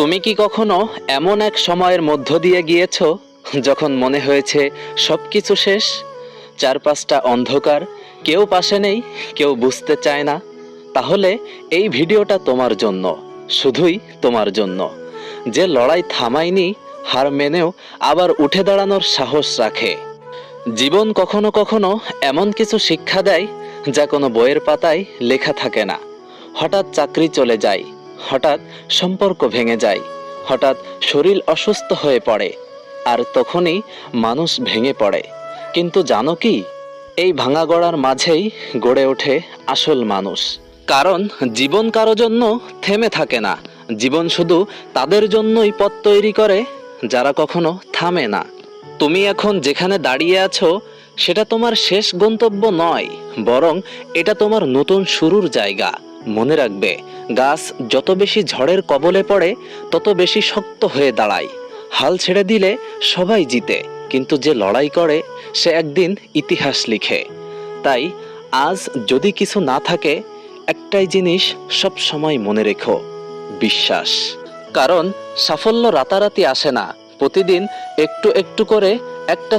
তুমি কি কখনো এমন এক সময়ের মধ্য দিয়ে গিয়েছো যখন মনে হয়েছে সবকিছু শেষ, চারপাশটা অন্ধকার, কেউ পাশে নেই, কেউ বুঝতে চায় না? তাহলে এই ভিডিওটা তোমার জন্য, শুধুই তোমার জন্য। যে লড়াই থামায়নি, হার মেনেও আবার উঠে দাঁড়ানোর সাহস রাখে। জীবন কখনো কখনো এমন কিছু শিক্ষা দেয় যা কোনো বইয়ের পাতায় লেখা থাকে না। হঠাৎ চাকরি চলে যায়, হঠাৎ সম্পর্ক ভেঙে যায়, হঠাৎ শরীর অসুস্থ হয়ে পড়ে, আর তখনই মানুষ ভেঙে পড়ে। কিন্তু জানো কি, এই ভাঙা গড়ার মাঝেই গড়ে ওঠে আসল মানুষ। কারণ জীবন কারো জন্য থেমে থাকে না, জীবন শুধু তাদের জন্যই পথ তৈরি করে যারা কখনো থামে না। তুমি এখন যেখানে দাঁড়িয়ে আছো সেটা তোমার শেষ গন্তব্য নয়, বরং এটা তোমার নতুন শুরুর জায়গা। মনে রাখবে, গাছ যত বেশি ঝড়ের কবলে পড়ে তত বেশি শক্ত হয়ে দাঁড়ায়। হাল ছেড়ে দিলে সবাই জিতে, কিন্তু যে লড়াই করে সে একদিন ইতিহাস লিখে। তাই আজ যদি কিছু না থাকে, একটাই জিনিস সব সময় মনে রেখো: বিশ্বাস। কারণ সাফল্য রাতারাতি আসে না, প্রতিদিন একটু একটু করে একটা